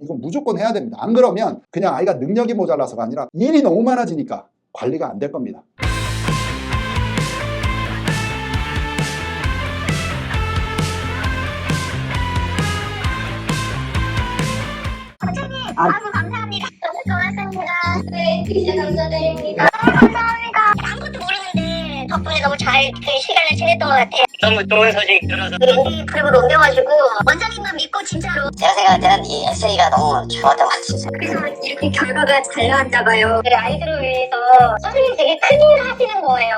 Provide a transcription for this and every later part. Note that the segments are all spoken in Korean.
이건 무조건 해야 됩니다. 안 그러면 그냥 아이가 능력이 모자라서가 아니라 일이 너무 많아지니까 관리가 안 될 겁니다. 너무 감사합니다. 너무 고맙습니다. 네, 진짜 감사드립니다. 감사합니다. 아무것도 모르는데 덕분에 너무 잘 그 시간을 지냈던 것 같아요. 너무 좋은 소식 들어서 그룹으로 옮겨가지고 원장님만 믿고 진짜로 제가 생각할 때는 이 에세이가 너무 좋았던 것 같아요. 그래서 이렇게 결과가 잘 나왔나 봐요. 그 아이들을 위해서 선생님 되게 큰일 하시는 거예요.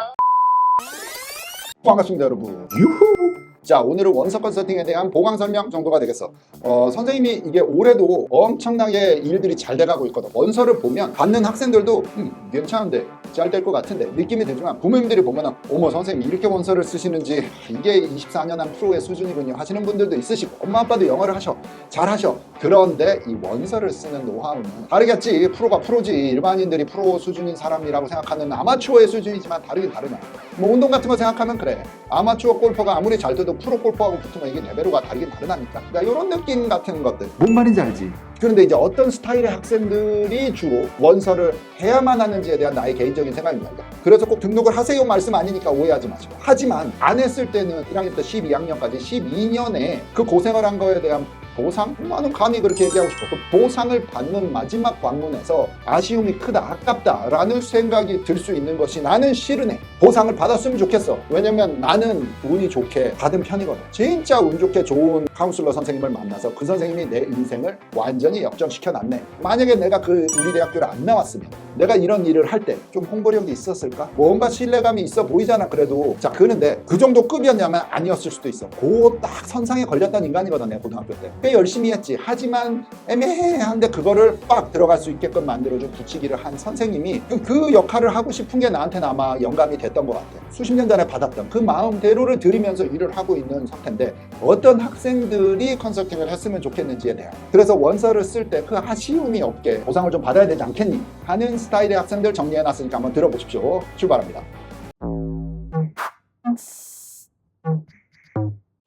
반갑습니다 여러분. 유후. 자, 오늘은 원서 컨설팅에 대한 보강 설명 정도가 되겠어. 선생님이 이게 올해도 엄청나게 일들이 잘 돼가고 있거든. 원서를 보면 받는 학생들도 괜찮은데 잘 될 것 같은데 느낌이 들지만 부모님들이 보면은 어머 선생님 이렇게 원서를 쓰시는지 이게 24년 한 프로의 수준이군요 하시는 분들도 있으시고 엄마 아빠도 영어를 하셔 잘하셔. 그런데 이 원서를 쓰는 노하우는 다르겠지. 프로가 프로지. 일반인들이 프로 수준인 사람이라고 생각하는 아마추어의 수준이지만 다르긴 다르냐. 뭐 운동 같은 거 생각하면 그래. 아마추어 골퍼가 아무리 잘 돼도 프로 골퍼하고 붙으면 이게 레벨로가 다르긴 다르다니까. 그러니까 이런 느낌 같은 것들. 뭔 말인지 알지? 그런데 이제 어떤 스타일의 학생들이 주로 원서를 해야만 하는지에 대한 나의 개인적인 생각입니다. 그래서 꼭 등록을 하세요 말씀 아니니까 오해하지 마시고. 하지만 안 했을 때는 1학년부터 12학년까지 12년에 그 고생을 한 거에 대한 보상? 나는 감히 그렇게 얘기하고 싶어. 그 보상을 받는 마지막 관문에서 아쉬움이 크다, 아깝다 라는 생각이 들 수 있는 것이 나는 싫으네. 보상을 받았으면 좋겠어. 왜냐면 나는 운이 좋게 받은 편이거든. 진짜 운 좋게 좋은 카운슬러 선생님을 만나서 그 선생님이 내 인생을 완전히 역전시켜 놨네. 만약에 내가 그 우리 대학교를 안 나왔으면 내가 이런 일을 할 때 좀 홍보력이 있었을까? 뭔가 신뢰감이 있어 보이잖아 그래도. 자, 그런데 그 정도 급이었냐면 아니었을 수도 있어. 그 딱 선상에 걸렸던 인간이거든 내가 고등학교 때. 꽤 열심히 했지. 하지만 애매한데 그거를 빡 들어갈 수 있게끔 만들어준 붙이기를 한 선생님이 그 역할을 하고 싶은 게 나한테는 아마 영감이 됐던 것 같아. 수십 년 전에 받았던 그 마음대로를 들이면서 일을 하고 있는 상태인데 어떤 학생들이 컨설팅을 했으면 좋겠는지에 대한. 그래서 원서를 쓸 때 그 아쉬움이 없게 보상을 좀 받아야 되지 않겠니? 하는 스타일의 학생들 정리해놨으니까 한번 들어보십시오. 출발합니다.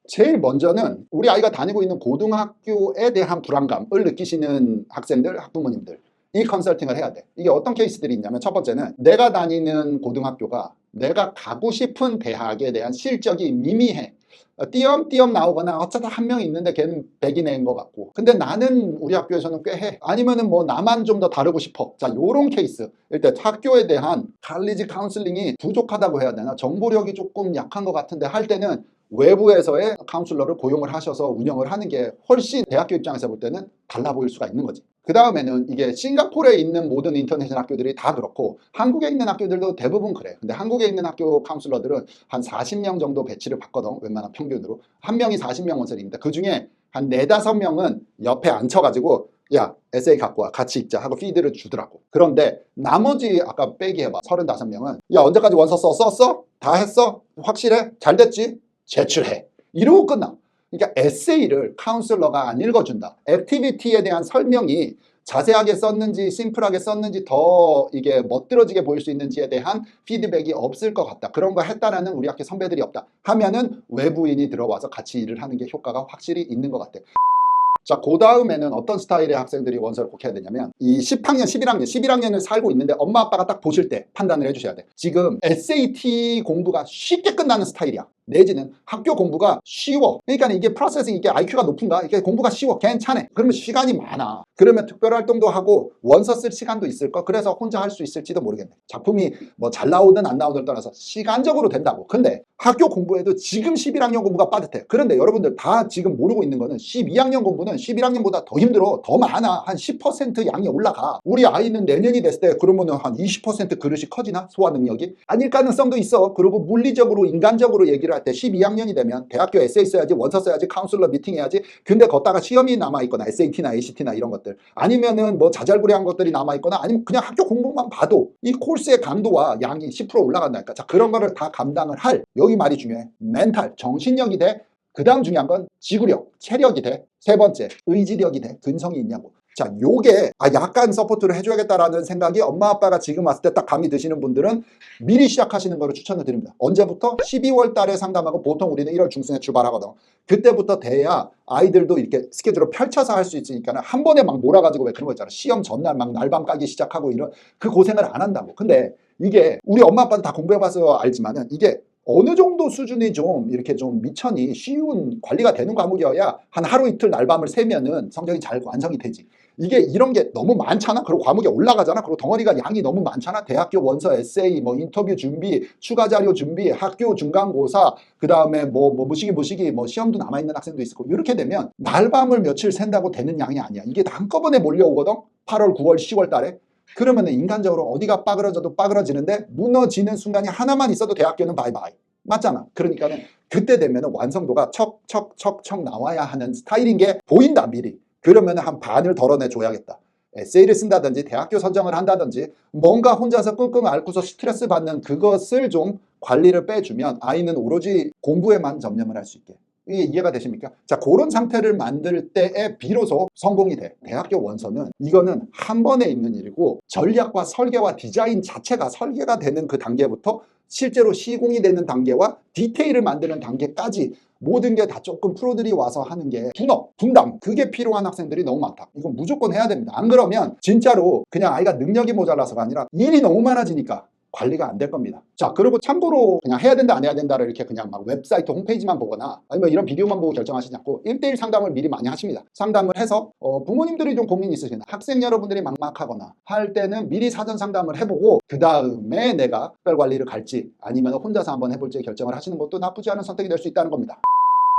제일 먼저는 우리 아이가 다니고 있는 고등학교에 대한 불안감을 느끼시는 학생들, 학부모님들. 이 컨설팅을 해야 돼. 이게 어떤 케이스들이 있냐면 첫 번째는 내가 다니는 고등학교가 내가 가고 싶은 대학에 대한 실적이 미미해. 띄엄띄엄 나오거나 어쩌다 한 명 있는데 걔는 100이 낸 것 같고 근데 나는 우리 학교에서는 꽤 해. 아니면은 뭐 나만 좀 더 다르고 싶어. 자, 요런 케이스. 일단 학교에 대한 칼리지 카운슬링이 부족하다고 해야 되나? 정보력이 조금 약한 것 같은데 할 때는 외부에서의 카운슬러를 고용을 하셔서 운영을 하는 게 훨씬 대학교 입장에서 볼 때는 달라 보일 수가 있는 거지. 그 다음에는 이게 싱가포르에 있는 모든 인터내셔널 학교들이 다 그렇고 한국에 있는 학교들도 대부분 그래. 근데 한국에 있는 학교 카운슬러들은 한 40명 정도 배치를 받거든. 웬만한 평균으로. 한 명이 40명 원설입니다. 그 중에 한 4, 5명은 옆에 앉혀가지고 야 에세이 갖고 와 같이 읽자 하고 피드를 주더라고. 그런데 나머지 아까 빼기 해봐 35명은 야 언제까지 원서 썼어? 다 했어? 확실해? 잘 됐지? 제출해. 이러고 끝나. 그러니까 에세이를 카운슬러가 안 읽어준다. 액티비티에 대한 설명이 자세하게 썼는지 심플하게 썼는지 더 이게 멋들어지게 보일 수 있는지에 대한 피드백이 없을 것 같다. 그런 거 했다라는 우리 학교 선배들이 없다. 하면은 외부인이 들어와서 같이 일을 하는 게 효과가 확실히 있는 것 같아. 자, 그 다음에는 어떤 스타일의 학생들이 원서를 꼭 해야 되냐면 이 10학년, 11학년, 11학년을 살고 있는데 엄마 아빠가 딱 보실 때 판단을 해주셔야 돼. 지금 SAT 공부가 쉽게 끝나는 스타일이야. 내지는 학교 공부가 쉬워. 그러니까 이게 프로세싱, 이게 IQ가 높은가? 이게 공부가 쉬워. 괜찮아. 그러면 시간이 많아. 그러면 특별활동도 하고 원서 쓸 시간도 있을 거. 그래서 혼자 할 수 있을지도 모르겠네. 작품이 뭐 잘 나오든 안 나오든 떠나서 시간적으로 된다고. 근데 학교 공부에도 지금 11학년 공부가 빠듯해. 그런데 여러분들 다 지금 모르고 있는 거는 12학년 공부는 11학년보다 더 힘들어. 더 많아. 한 10% 양이 올라가. 우리 아이는 내년이 됐을 때 그러면은 한 20% 그릇이 커지나? 소화 능력이? 아닐 가능성도 있어. 그리고 물리적으로 인간적으로 얘기를 할 때 12학년이 되면 대학교 에세이 써야지, 원서 써야지, 카운슬러 미팅 해야지. 근데 걷다가 시험이 남아있거나 SAT나 ACT나 이런 것들 아니면은 뭐 자잘구레한 것들이 남아있거나 아니면 그냥 학교 공부만 봐도 이 코र्스의 강도와 양이 10% 올라간다니까. 자, 그런 거를 다 감당을 할, 여기 말이 중요해. 멘탈, 정신력이 돼. 그 다음 중요한 건 지구력, 체력이 돼. 세 번째, 의지력이 돼. 근성이 있냐고. 자, 요게 약간 서포트를 해줘야겠다라는 생각이 엄마 아빠가 지금 왔을 때 딱 감이 드시는 분들은 미리 시작하시는 거를 추천을 드립니다. 언제부터? 12월 달에 상담하고 보통 우리는 1월 중순에 출발하거든. 그때부터 돼야 아이들도 이렇게 스케줄을 펼쳐서 할 수 있으니까 한 번에 막 몰아가지고 왜 그런 거 있잖아. 시험 전날 막 날밤 까기 시작하고 이런 그 고생을 안 한다고. 근데 이게 우리 엄마 아빠는 다 공부해봐서 알지만은 이게 어느 정도 수준이 좀 이렇게 좀 미천이 쉬운 관리가 되는 과목이어야 한 하루 이틀 날밤을 새면은 성적이 잘 완성이 되지. 이게 이런 게 너무 많잖아. 그리고 과목이 올라가잖아. 그리고 덩어리가 양이 너무 많잖아. 대학교 원서 에세이, 뭐 인터뷰 준비, 추가 자료 준비, 학교 중간고사, 그 다음에 뭐 무시기 뭐 시험도 남아있는 학생도 있을 거고. 이렇게 되면 날밤을 며칠 샌다고 되는 양이 아니야. 이게 다 한꺼번에 몰려오거든. 8월, 9월, 10월 달에. 그러면 인간적으로 어디가 빠그러져도 빠그러지는데 무너지는 순간이 하나만 있어도 대학교는 바이바이. 맞잖아. 그러니까는 그때 되면 완성도가 척 나와야 하는 스타일인 게 보인다 미리. 그러면 한 반을 덜어내줘야겠다. 에세이를 쓴다든지 대학교 선정을 한다든지 뭔가 혼자서 끙끙 앓고서 스트레스 받는 그것을 좀 관리를 빼주면 아이는 오로지 공부에만 전념을 할 수 있게. 이게 이해가 되십니까? 자, 그런 상태를 만들 때에 비로소 성공이 돼. 대학교 원서는 이거는 한 번에 있는 일이고 전략과 설계와 디자인 자체가 설계가 되는 그 단계부터 실제로 시공이 되는 단계와 디테일을 만드는 단계까지 모든 게 다 조금 프로들이 와서 하는 게 분담 그게 필요한 학생들이 너무 많다. 이건 무조건 해야 됩니다. 안 그러면 진짜로 그냥 아이가 능력이 모자라서가 아니라 일이 너무 많아지니까 관리가 안 될 겁니다. 자, 그리고 참고로 그냥 해야 된다 안 해야 된다를 이렇게 그냥 막 웹사이트 홈페이지만 보거나 아니면 이런 비디오만 보고 결정하시지 않고 1대1 상담을 미리 많이 하십니다. 상담을 해서 부모님들이 좀 고민이 있으시나 학생 여러분들이 막막하거나 할 때는 미리 사전 상담을 해보고 그 다음에 내가 특별관리를 갈지 아니면 혼자서 한번 해볼지 결정을 하시는 것도 나쁘지 않은 선택이 될 수 있다는 겁니다.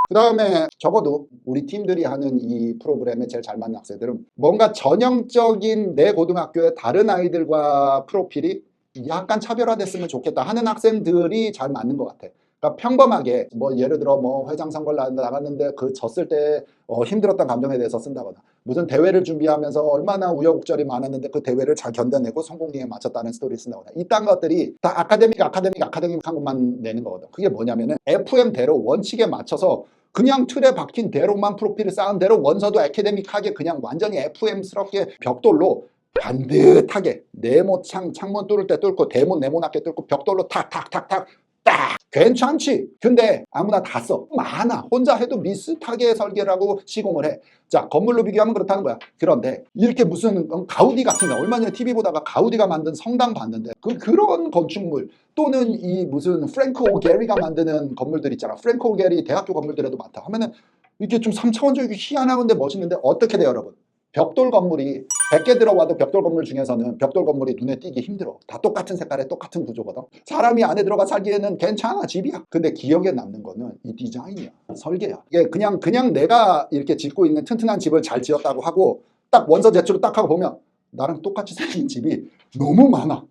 그 다음에 적어도 우리 팀들이 하는 이 프로그램에 제일 잘 맞는 학생들은 뭔가 전형적인 내 고등학교의 다른 아이들과 프로필이 약간 차별화됐으면 좋겠다 하는 학생들이 잘 맞는 것 같아. 그러니까 평범하게 뭐 예를 들어 뭐 회장 선거를 나갔는데 그 졌을 때 힘들었던 감정에 대해서 쓴다거나 무슨 대회를 준비하면서 얼마나 우여곡절이 많았는데 그 대회를 잘 견뎌내고 성공리에 맞췄다는 스토리를 쓴다거나 이딴 것들이 다 아카데믹한 것만 내는 거거든. 그게 뭐냐면은 FM대로 원칙에 맞춰서 그냥 틀에 박힌 대로만 프로필을 쌓은 대로 원서도 아카데믹하게 그냥 완전히 FM스럽게 벽돌로 반듯하게 네모 창문 뚫을 때 뚫고 대문 네모나게 뚫고 벽돌로 탁탁탁탁 딱 괜찮지. 근데 아무나 다 써. 많아. 혼자 해도 비슷하게 설계를 하고 시공을 해. 자, 건물로 비교하면 그렇다는 거야. 그런데 이렇게 무슨 가우디 같은 거 얼마 전에 TV 보다가 가우디가 만든 성당 봤는데 그런 건축물 또는 이 무슨 프랭크 오게리가 만드는 건물들 있잖아. 프랭크 오게리 대학교 건물들에도 많다 하면은 이게 좀 3차원적이고 희한하건데 멋있는데 어떻게 돼요 여러분? 벽돌 건물이 100개 들어와도 벽돌 건물 중에서는 벽돌 건물이 눈에 띄기 힘들어. 다 똑같은 색깔에 똑같은 구조거든. 사람이 안에 들어가 살기에는 괜찮아, 집이야. 근데 기억에 남는 거는 이 디자인이야, 설계야. 이게 그냥 내가 이렇게 짓고 있는 튼튼한 집을 잘 지었다고 하고 딱 원서 제출을 딱 하고 보면 나랑 똑같이 생긴 집이 너무 많아.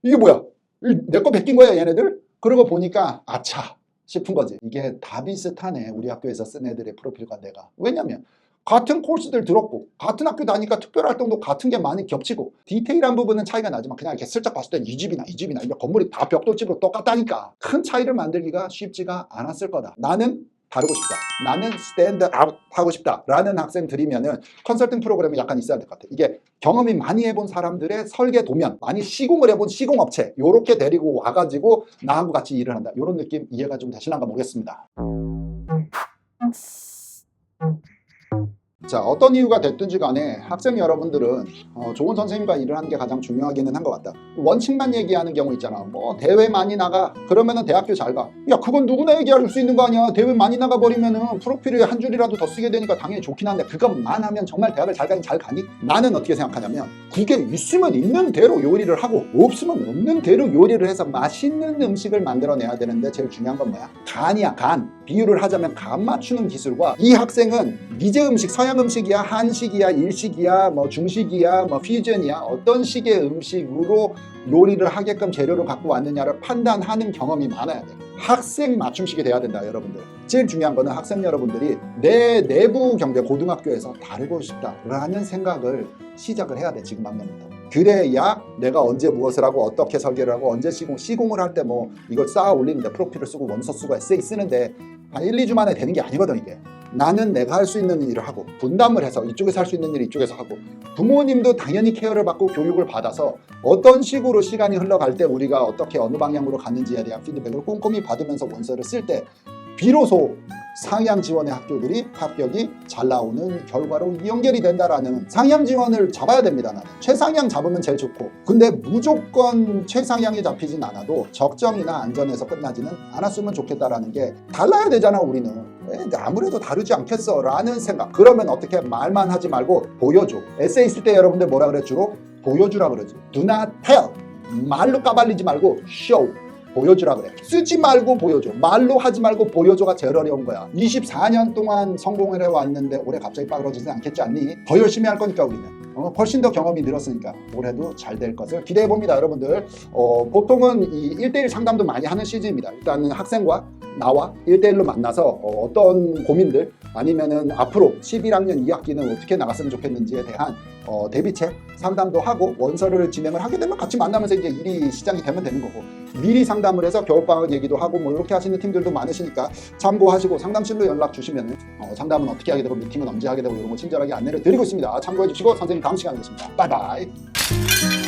이게 뭐야? 내 거 베낀 거야 얘네들? 그러고 보니까 아차 싶은 거지. 이게 다 비슷하네, 우리 학교에서 쓴 애들의 프로필과 내가. 왜냐면 같은 코र्스들 들었고 같은 학교 다니까 특별활동도 같은 게 많이 겹치고 디테일한 부분은 차이가 나지만 그냥 이렇게 슬쩍 봤을 때 이 집이나 이거 건물이 다 벽돌집으로 똑같다니까 큰 차이를 만들기가 쉽지가 않았을 거다. 나는 다르고 싶다, 나는 스탠드 아웃 하고 싶다 라는 학생들이면은 컨설팅 프로그램이 약간 있어야 될 것 같아. 이게 경험이 많이 해본 사람들의 설계 도면, 많이 시공을 해본 시공업체 요렇게 데리고 와가지고 나하고 같이 일을 한다, 요런 느낌 이해가 좀 되시는가 모르겠습니다. 자, 어떤 이유가 됐든지 간에 학생 여러분들은 좋은 선생님과 일을 하는 게 가장 중요하기는 한 것 같다. 원칙만 얘기하는 경우 있잖아. 뭐 대회 많이 나가 그러면은 대학교 잘 가. 야, 그건 누구나 얘기할 수 있는 거 아니야. 대회 많이 나가 버리면은 프로필에 한 줄이라도 더 쓰게 되니까 당연히 좋긴 한데 그것만 하면 정말 대학을 잘 가니? 나는 어떻게 생각하냐면 그게 있으면 있는 대로 요리를 하고 없으면 없는 대로 요리를 해서 맛있는 음식을 만들어내야 되는데 제일 중요한 건 뭐야? 간이야, 간. 비유를 하자면 간 맞추는 기술과 이 학생은 미제 음식, 서양 음식이야, 한식이야, 일식이야, 뭐 중식이야, 뭐 퓨전이야, 어떤 식의 음식으로 요리를 하게끔 재료를 갖고 왔느냐를 판단하는 경험이 많아야 돼. 학생 맞춤식이 돼야 된다, 여러분들. 제일 중요한 거는 학생 여러분들이 내 내부 경제 고등학교에서 다르고 싶다라는 생각을 시작을 해야 돼, 지금 학년부터. 그래야 내가 언제 무엇을 하고 어떻게 설계를 하고 언제 시공을 할 때 뭐 이걸 쌓아 올리는데 프로필을 쓰고 원서 쓰고 에세이 쓰는데 한 1, 2주 만에 되는 게 아니거든 이게. 나는 내가 할 수 있는 일을 하고 분담을 해서 이쪽에서 할 수 있는 일을 이쪽에서 하고 부모님도 당연히 케어를 받고 교육을 받아서 어떤 식으로 시간이 흘러갈 때 우리가 어떻게 어느 방향으로 가는지에 대한 피드백을 꼼꼼히 받으면서 원서를 쓸 때 비로소 상향 지원의 학교들이 합격이 잘 나오는 결과로 연결이 된다라는 상향 지원을 잡아야 됩니다. 나는 최상향 잡으면 제일 좋고 근데 무조건 최상향이 잡히진 않아도 적정이나 안전에서 끝나지는 않았으면 좋겠다라는 게 달라야 되잖아. 우리는 아무래도 다르지 않겠어 라는 생각. 그러면 어떻게 말만 하지 말고 보여줘. 에세이 쓸 때 여러분들 뭐라 그래? 주로 보여주라 그러지. Do not tell. 말로 까발리지 말고 show. 보여주라 그래. 쓰지 말고 보여줘. 말로 하지 말고 보여줘가 제일 어려운 거야. 24년 동안 성공을 해왔는데 올해 갑자기 빠그러지지 않겠지 않니? 더 열심히 할 거니까 우리는. 훨씬 더 경험이 늘었으니까 올해도 잘 될 것을 기대해봅니다. 여러분들 보통은 이 1대1 상담도 많이 하는 시즌입니다. 일단은 학생과 나와 1대1로 만나서 어떤 고민들 아니면은 앞으로 11학년 2학기는 어떻게 나갔으면 좋겠는지에 대한 대비책 상담도 하고 원서를 진행을 하게 되면 같이 만나면서 이제 일이 시작이 되면 되는 거고 미리 상담을 해서 겨울방학 얘기도 하고 뭐 이렇게 하시는 팀들도 많으시니까 참고하시고 상담실로 연락 주시면 상담은 어떻게 하게 되고 미팅은 언제 하게 되고 이런 거 친절하게 안내를 드리고 있습니다. 참고해 주시고 선생님 다음 시간에 뵙겠습니다. 바이바이.